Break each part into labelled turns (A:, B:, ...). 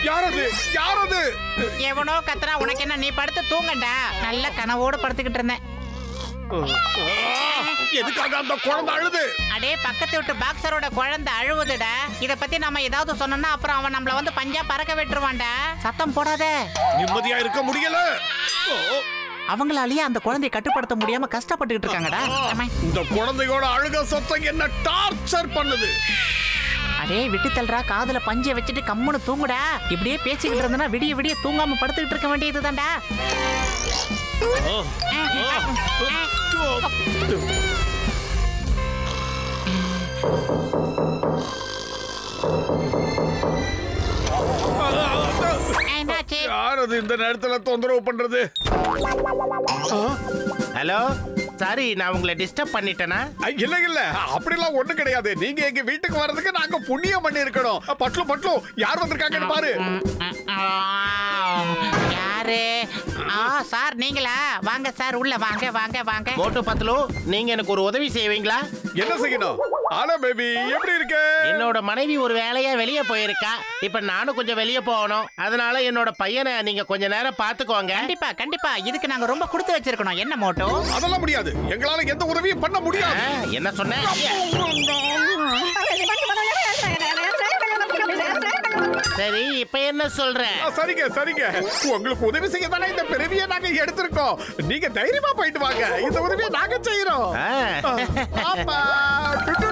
A: யாரது யாரது?
B: எவனோ கத்துறா. உனக்கு என்ன? நீ படுத்து தூங்கண்டா. நல்ல கனவோடு படுத்துக்கிட்டு இருந்தேன்.
A: எதுக்காக அந்த குழந்தை அழுது?
B: அடே, பக்கத்து வீட்டு பாக்ஸரோட குழந்தை அழுவுதுடா. இத பத்தி நம்ம ஏதாவது சொன்னோம்னா அப்புறம் அவன் நம்மள வந்து பஞ்சா பறக்க விட்டுருவான்டா. சத்தம் போடாத.
A: நிம்மதியா இருக்க முடியல.
B: அவங்களாலேயே அந்த குழந்தையை கட்டுப்படுத்த முடியாம கஷ்டப்பட்டுக்கிட்டு இருக்காங்கடா.
A: இந்த குழந்தையோட அழுக சத்தம் என்ன டார்ச்சர் பண்ணுது.
B: அடே, விட்டு தள்ளுறா. காதுல பஞ்சை வச்சுட்டு கம்முன்னு தூங்குடா. இப்படியே பேசிக்கிட்டு இருந்தனா விடிய விடிய தூங்காம படுத்துக்கிட்டு இருக்க வேண்டியதுதான்டா.
A: யாரது இந்த நேரத்துல தொந்தரவு பண்றது?
C: ஹலோ, சாரி, நான் உங்களை டிஸ்டர்ப் பண்ணிட்டேனா?
A: இல்ல இல்ல, அப்படிலாம் ஒண்ணு கிடையாது. நீங்க எங்க வீட்டுக்கு வர்றதுக்கு நாங்க புண்ணியம் பண்ணி இருக்கணும். பட்லு பட்லு, யார் வந்திருக்காங்கன்னு பாரு.
B: யாரு? சார் நீங்களா? வாங்க சார், உள்ள வாங்க வாங்க வாங்க.
C: மோட்டு பத்லு, நீங்க எனக்கு ஒரு உதவி செய்வீங்களா?
A: என்ன செய்யணும்? ஆனா பேபி, எப்படி இருக்க?
C: என்னோட மனைவி ஒரு வேலையா வெளியே போயிருக்கா. இப்ப நானும் கொஞ்சம் வெளியே போகணும். அதனால என்னோட பையனை நீங்க கொஞ்ச நேரம் பாத்துக்கோங்க.
B: கண்டிப்பா கண்டிப்பா. இதுக்கு நாங்க ரொம்ப கொடுத்து வச்சிருக்கணும். என்ன மோட்டோ?
A: அதெல்லாம் முடியாது. எங்களால எந்த உதவியும் பண்ண முடியாது.
C: என்ன சொன்ன? சரி, இப்ப என்ன சொல்ற?
A: சரிங்க சரிங்க, உங்களுக்கு உதவி செய்ய தானே இந்த பிறவியை நாங்க எடுத்திருக்கோம். நீங்க தைரியமா போயிட்டு வாங்க. இந்த உதவியை நாங்க செய்யறோம்.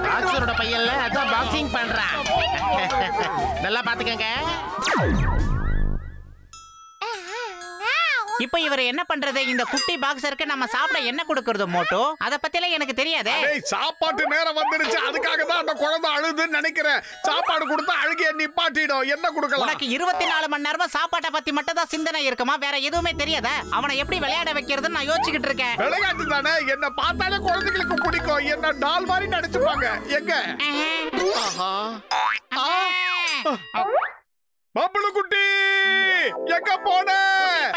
C: பாக்ஸரோட பையன்ல அதான் பாக்ஸிங் பண்றான். நல்லா பாத்துக்கங்க.
B: இப்ப இவர் என்ன பண்றது? இந்த குட்டி பாக்ஸருக்கு நம்ம சாப்பிட என்ன கொடுக்கறது மோட்டோ? அத பத்தில எனக்கு தெரியாதே.
A: சாப்பாட்டு நேரம் வந்துருச்சு. அதுக்காக தான் அந்த குழந்தை அழுதுன்னு நினைக்கிறேன். சாப்பாடு கொடுத்தா அழுகிய நிப்பாட்டிடும். என்ன கொடுக்கலாம்?
B: உனக்கு 24 மணி நேரமா சாப்பாட்டை பத்தி மட்டும் தான் சிந்தனை இருக்குமா? வேற எதுவுமே தெரியாதா? அவனை எப்படி விளையாட வைக்கிறதுன்னு நான் யோசிச்சுக்கிட்டு இருக்கேன்.
A: விளையாட்டு தானே. என்ன பார்த்தாலே குழந்தைகளுக்கு பிடிக்கும். என்ன டால் மாதிரி நடிச்சுப்பாங்க. எங்க பப்புளு குட்டி எங்க போன?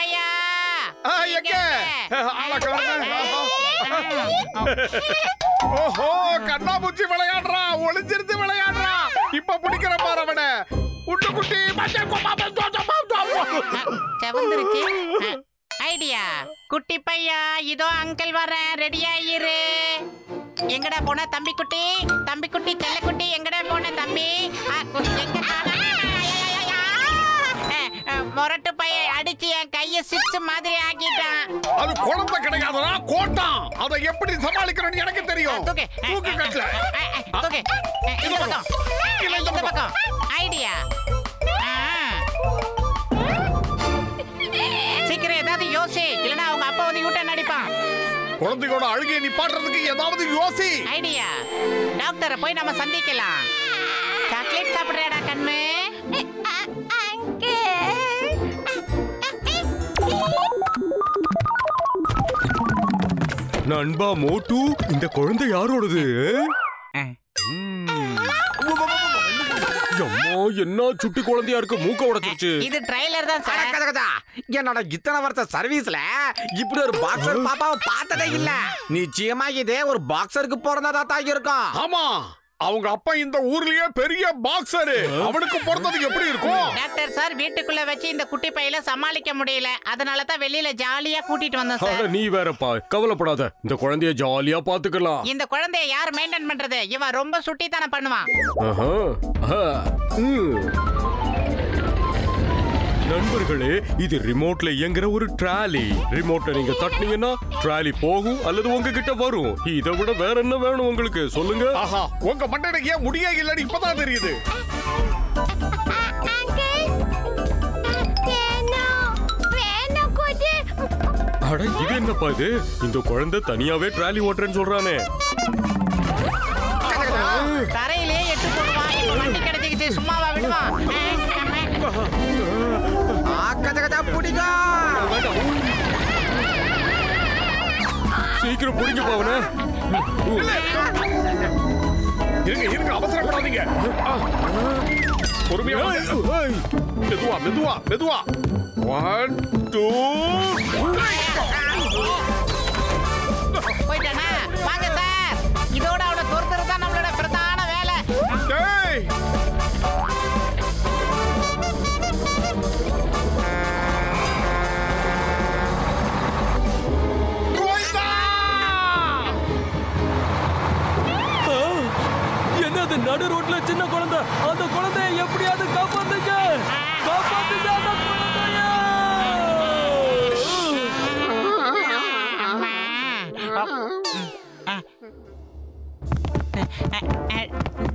B: பையா
A: ஓஹோ, கண்ணாமூச்சி விளையாடுறா. ஒளிஞ்சிருந்து விளையாடுறா. இப்ப பிடிக்கிற பாரு அவன. உண்டு குட்டி
B: செவந்துருச்சு. ஐடியா. குட்டி பையா, இதோ அங்கிள் வரேன், ரெடியா இரு. எங்கடா போன தம்பி குட்டி? தம்பி குட்டி, செல்ல குட்டி, எங்கடா போன தம்பி? எங்க மொரட்டு பைய அடிச்சு என் கைய சிப்ஸ் மாதிரி ஆக்கிட்டான்.
A: அது குழந்தை கிடையாதுடா, கோட்டான். அதை எப்படி சமாளிக்கணும்னு எனக்கு தெரியும். தூக்கு கட்டல.
B: தூக்கு. இந்த பக்கம். ஐடியா. சீக்கிரம் ஏதாவது யோசி, இல்லனா அவங்க அப்பா வந்து யூட்டன் அடிப்பான்.
A: குழந்தையோட அழுகையை நிப்பாட்டுறதுக்கு ஏதாவது யோசி.
B: ஐடியா. டாக்டரை போய் நம்ம சந்திக்கலாம். சாக்லேட் சாப்பிடுறேடா கண்ணு?
D: நண்பா மோட்டு, இந்த குழந்தை யாரோடது? என்ன சுட்டி குழந்தையா இருக்கு, மூக்க உடைச்சிருச்சு.
B: இது ட்ரைலர் தான் சார்.
E: என்னோட இத்தனை வருஷ சர்வீஸ்ல இப்படி ஒரு பாக்ஸர் பாப்பாவை பார்த்ததே இல்ல. நிச்சயமா இதே ஒரு பாக்ஸருக்கு பிறந்ததா தான் இருக்கும்.
A: ஆமா, அவங்க அப்பா இந்த ஊர்லயே பெரிய பாக்ஸர். அவனுக்கு பிறந்தது எப்படி இருக்கும்?
B: டாக்டர் சார், வீட்டுக்குள்ள வச்சு இந்த குட்டி பையில சமாளிக்க முடியல. அதனால தான் வெளியில ஜாலியா கூட்டிட்டு வந்தோம் சார்.
D: நீ வேறப்பா, கவலைப்படாத. இந்த குழந்தைய ஜாலியா பாத்துக்கலாம்.
B: இந்த குழந்தைய யார் மெயின்டைன் பண்றது? இவன் ரொம்ப சுட்டித்தனம் பண்ணுவான்.
D: நண்பர்களே, இது ரிமோட்ல இயங்குற ஒரு ட்ராலி. ரிமோட்டை நீங்க தட்டினீங்கன்னா ட்ராலி போகும் அல்லது உங்ககிட்ட வரும். இதை விட வேற என்ன வேணும் உங்களுக்கு? சொல்லுங்க.
A: ஆஹா, உங்க மண்டை ஏன் முடியே இல்லன்னு இப்பதான் தெரியுது.
D: அட, இது என்னப்பா இது? இந்த குழந்தை தனியாவே ட்ராலி ஓட்டுறேன்னு சொல்றானே.
B: தரையிலே எட்டு போடுவான். வண்டி கிடைச்சிக்கிச்சு, சும்மாவா விடுவான்?
D: சீக்கிரம் புடிங்க போவன.
A: இருங்க, அவசரப்படாதீங்க. பொறுமையா. மெதுவா மெதுவா மெதுவா. 1 2
B: போயிட்டானா? வாங்க சார். இதோட அவளை துரத்துறது தான் நம்மளோட பிரதான வேலை.
F: அந்த குழந்தையை எப்படியாவது காப்பாத்துங்க, காப்பாத்துங்க அந்த குழந்தைய.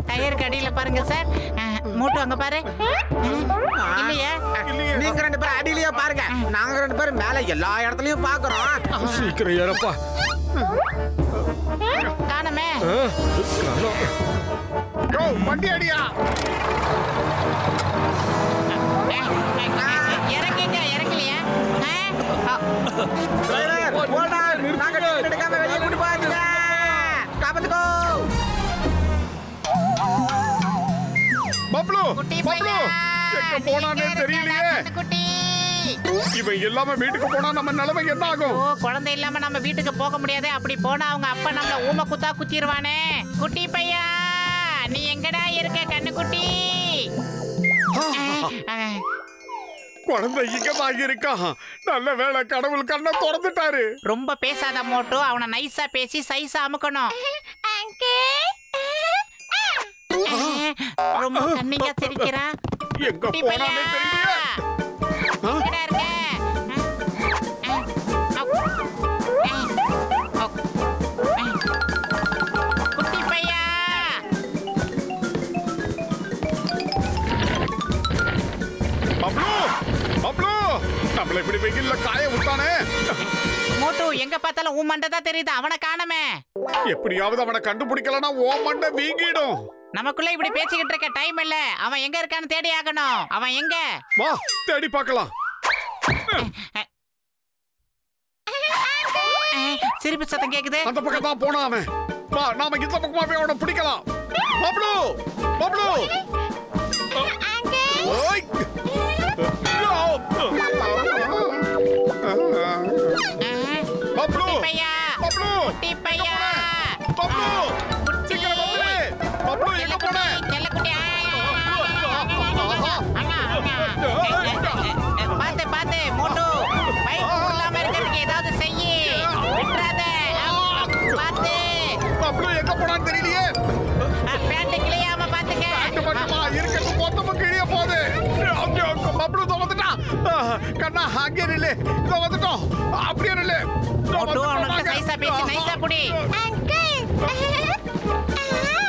B: டயருக்கு அடியில பாருங்க சார். மூட்டு அங்க பாரு. இல்லையா?
E: நீங்க 2 பேரும் அடியிலேயே பாருங்க, நாங்க 2 பேரும் மேல எல்லா இடத்துலயும் பாக்குறோம்.
D: சீக்கிரம் ஏறப்பா.
B: காணமே.
A: வண்டி அடியா.
B: இறங்குங்க. இறங்கலையா?
E: நாங்க எடுக்காம வெளியே கூட்டி போயிருங்க. காப்பாத்துக்கோ.
A: பப்ளு
B: குட்டி
A: பப்ளு
B: பையா,
A: எங்க போனானே தெரியலையே.
B: குட்டி.
A: இவன் இல்லாம வீட்டுக்கு போனா நம்ம நிலைமை என்ன ஆகும்?
B: ஓ, குழந்தை இல்லாம நம்ம வீட்டுக்கு போக முடியாது. அப்படி போனா அவங்க அப்பா நம்மள ஊம குத்தா குத்திடுவானே. குட்டி பையா, நீ எங்கடா இருக்க கண்ணுக்குட்டி?
A: குழந்தை இங்கதான் இருக்கான். நல்ல வேளை, கடவுள் கண்ணை திறந்துட்டாரு.
B: ரொம்ப பேசாத மோட்டு, அவனை நைஸா பேசி சைஸா அமுக்கணும். ரொம்ப கண்ணிங்க சிரிக்கிறான்.
A: எங்க
B: குட்டி பையா,
A: போனானே தெரியலையே.
B: எங்கடா இருக்க? குட்டி பையா,
A: பப்ளு பப்ளு, நம்மள இப்படி வெயில்ல காய விட்டானே.
B: மோட்டு எங்க பார்த்தாலும் உன் மண்டை தான் தெரியுது. அவனை காணமே.
A: எப்படியாவது அவனை கண்டுபிடிக்கலன்னா ஓ மண்டை வீங்கிடும்.
B: நமக்குள்ள இப்படி பேசிக்கிட்டு இருக்க டைம் இல்ல. அவன் எங்க இருக்கான்னு தேடி ஆகணும். அவன் எங்க?
A: வா தேடி பார்க்கலாம்.
B: சிரிப்பு சத்தம் கேக்குது.
A: அந்த பக்கம் தான் போனா அவன். வா நாம இந்த பக்கமா போய் அவனை பிடிக்கலாம். பப்ளு பப்ளு, ஓய். பப்ளு
B: பையா,
A: பப்ளு
B: குட்டி பையா,
A: பப்ளு,
B: குட்டி
A: சீக்கிரம் வந்துரு. பப்ளு எங்க போன?
B: செல்லக்குட்டி. பாத்து பாத்து மோட்டு, பைக் ஊர்லாம இருக்கிறதுக்கு ஏதாவது செய்யி. விட்டுறாத. பாத்து.
A: பப்ளு எங்க போனான்னு தெரியலையே.
B: பேண்ட் கிளியாம பாத்துக்க.
A: பேண்ட் மட்டுமா இருக்கிறது மொத்தமும் கிழிய போகுது. பப்ளு வந்துட்டான். கண்ணா அங்கே நில்லு. இதோ வந்துட்டோம். அப்படியே நில்லு.
B: மோட்டு அவனுக்கு சைஸா பேசி நைஸா புடி.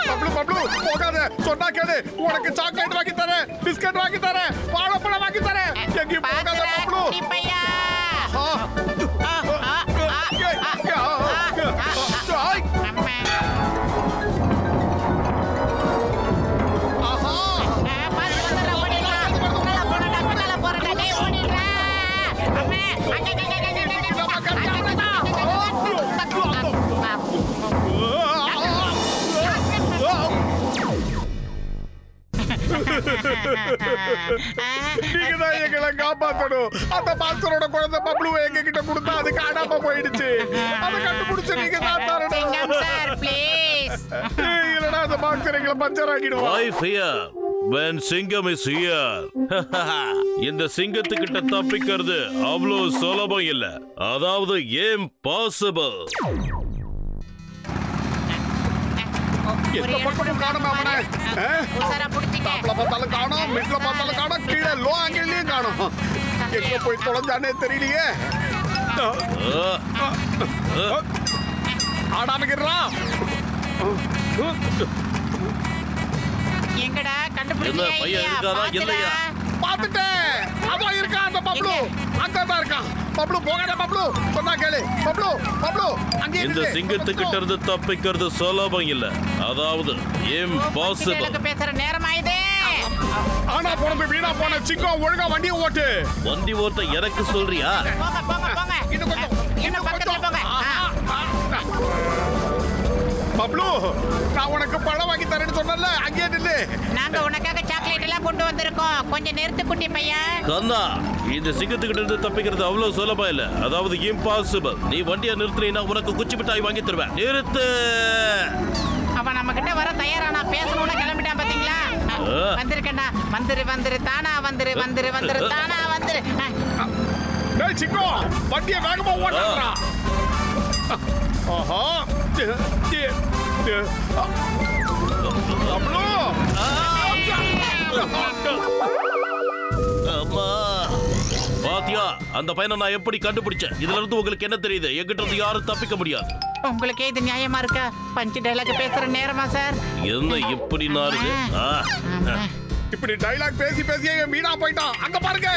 A: பப்ளு பப்ளு போகாத. சொன்னா கேளு. உனக்கு சாக்லேட் வாங்கி தரேன், பிஸ்கட் வாங்கி தரேன், வாழைப்பழம் வாங்கி தரேன். எங்கேயும் போகாத
B: பாத்துடா
A: பப்ளு.
B: குட்டி பையா.
A: நீங்கதான் எங்களை காப்பாத்தணும். அந்த பாஸ்டரோட குழந்தை பப்ளுவை எங்க கிட்ட கொடுத்தா அது காணாம போயிடுச்சு. அதை கண்டுபிடிச்சு நீங்க தான் தரணும். இல்லடா அந்த பாக்ஸர் எங்களை பஞ்சர் ஆக்கிடுவோம்.
G: Why fear when சிங்கம் is here? இந்த சிங்கத்துக்கிட்ட தப்பிக்கிறது அவ்வளவு சுலபம் இல்ல. அதாவது impossible.
A: எந்த பக்கமும் காணோம் அவனை. பார்த்தாலும் காணோம், மிட்ல பார்த்தாலும் காணோம், கீழே லோ ஆங்கிள்லயும் காணோம். எங்க போய் தொலைஞ்சானே தெரியலையே. ஆடாமக்கிறா.
B: எங்கடா கண்டுபிடிச்சியா?
G: என்ன பையன் இருக்காதா இல்லையா?
A: பாத்துட்டேன். அதோ இருக்கான் அந்த பப்ளு. அங்கதான் இருக்கான். பப்ளு போகாத பப்ளு. சொன்னா கேளு. பப்ளு பப்ளு அங்கே
G: இந்த சிங்கத்துக்கிட்ட இருந்து தப்பிக்கிறது சுலபம் இல்ல. அதாவது impossible.
B: பேசுற நேரம் ஆயிதே.
A: ஆனா போனது வீணா போன சிங்கம் ஒழுங்கா வண்டியை ஓட்டு.
G: வண்டி ஓட்ட எனக்கு சொல்றியா?
B: போங்க போங்க போங்க. இன்னும் பக்கத்துல போங்க.
A: பப்ளு நான் உனக்கு பழம் வாங்கி தரேன்னு சொன்னல, அங்கே நில்லு.
B: நாங்க உனக்காக சாக்லேட் எல்லாம் கொண்டு வந்திருக்கோம். கொஞ்சம் நிறுத்து குட்டி பையன்.
G: கண்ணா, இந்த சிங்கத்துக்கிட்ட இருந்து தப்பிக்கிறது அவ்வளவு சுலபம் இல்ல. அதாவது impossible. நீ வண்டியை நிறுத்தினா உனக்கு குச்சி மிட்டாய் வாங்கி தருவேன். நிறுத்து.
B: அவன் நம்ம கிட்ட வர தயாரானா பேசணும்னு கிளம்பிட்டான் பாத்தீங்களா? வந்திருக்கேன்டா. வந்துரு தானா வந்துரு தானா வந்துரு.
A: டேய் சிங்கம் வண்டியை வேகமா ஓட்டுறா. ஆஹா. பப்ளு
G: அம்மா பாத்தியா அந்த பையனை நான் எப்படி கண்டுபிடிச்சேன்? இதுல இருந்து உங்களுக்கு என்ன தெரியுது? என்கிட்ட இருந்து யாரும் தப்பிக்க முடியாது.
B: உங்களுக்கே இது நியாயமா இருக்கா? பஞ்சு டைலாக் பேசுற நேரமா சார்?
G: என்ன இப்படி நாருது?
A: இப்படி டைலாக் பேசி பேசி எங்க மீனா போயிட்டான். அங்க பாருங்க.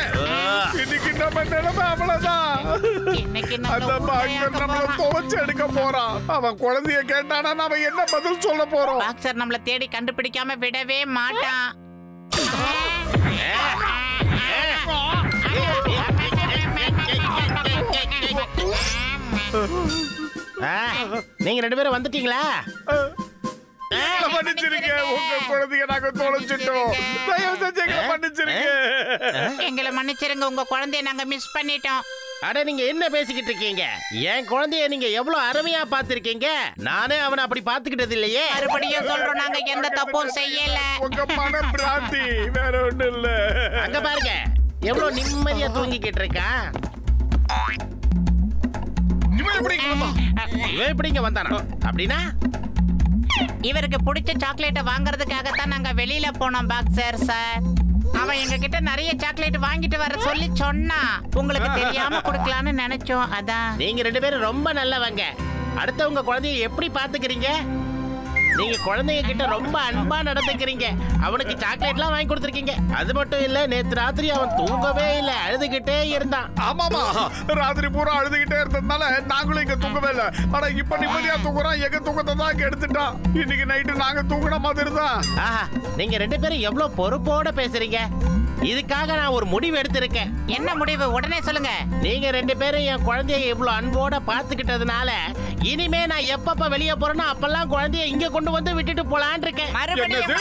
A: இன்னைக்கு நம்ம நிலைமை அவ்வளவுதான். அந்த பாக்ஸர் நம்மள துவச்சு எடுக்க போறான். அவன் குழந்தைய கேட்டானா நாம என்ன பதில் சொல்ல போறோம்?
B: பாக்ஸர் நம்மள தேடி கண்டுபிடிக்காம விடவே மாட்டான்.
C: நீங்க 2 பேரும் வந்துட்டீங்களா?
A: மன்னிச்சிருங்க, உங்க குழந்தைய நாங்க தொலைச்சிட்டோம். தயவு செஞ்சு எங்களை மன்னிச்சிருங்க.
B: எங்களை மன்னிச்சிருங்க, உங்க குழந்தைய நாங்க மிஸ் பண்ணிட்டோம்.
C: அட நீங்க என்ன பேசிக்கிட்டு இருக்கீங்க? என் குழந்தைய நீங்க எவ்வளவு அருமையா பாத்திருக்கீங்க. நானே அவனை அப்படி பாத்துக்கிட்டது இல்லையே.
B: மறுபடியும் சொல்றோம், நாங்க எந்த தப்பும் செய்யல.
A: உங்க மன பிராந்தி, வேற ஒண்ணும் இல்ல.
C: அங்க பாருங்க, எவ்வளவு நிம்மதியா தூங்கிக்கிட்டு இருக்கான். இவன் எப்படிங்க வந்தானா? அப்படின்னா
B: இவருக்கு பிடிச்ச சாக்லேட்டை வாங்குறதுக்காகத்தான் நாங்க வெளியில போனோம் பாக்ஸர் சார். அவன் எங்க கிட்ட நிறைய சாக்லேட் வாங்கிட்டு வர சொல்லி சொன்னா. உங்களுக்கு தெரியாம கொடுக்கலான்னு நினைச்சோம், அதான்.
C: நீங்க 2 பேரும் ரொம்ப நல்லவங்க. அடுத்தவங்க குழந்தைய எப்படி பாத்துக்கிறீங்க? நீங்க குழந்தைங்க கிட்ட ரொம்ப அன்பா நடந்துக்கிறீங்க. அவனுக்கு சாக்லேட்லாம் வாங்கி கொடுத்துருக்கீங்க. அது மட்டும் இல்ல, நேத்து ராத்திரி அவன் தூங்கவே இல்ல, அழுதுகிட்டே இருந்தான்.
A: ஆமாமா, ராத்திரி பூரா அழுதுகிட்டே இருந்ததுனால நாங்களும் இங்க தூங்கவே இல்ல. ஆனா இப்ப நிம்மதியா தூங்குறான். எங்க தூக்கத்தை தான் இங்க எடுத்துட்டான். இன்னைக்கு நைட்டு நாங்க தூங்குன மாதிரி தான்.
C: ஆஹா, நீங்க 2 பேரும் எவ்வளவு பொறுப்போட பேசுறீங்க. இதுக்காக நான் ஒரு முடிவு எடுத்திருக்கேன்.
B: என்ன முடிவு? உடனே சொல்லுங்க.
C: நீங்க 2 பேரும் என் குழந்தைய இவ்வளவு அன்போட பாத்துக்கிட்டதுனால இனிமே நான் எப்பப்ப வெளியே போறேனோ அப்பெல்லாம் குழந்தைய இங்க கொண்டு வந்து விட்டுட்டு போலான்னு இருக்கேன்.
B: மறுபடியும்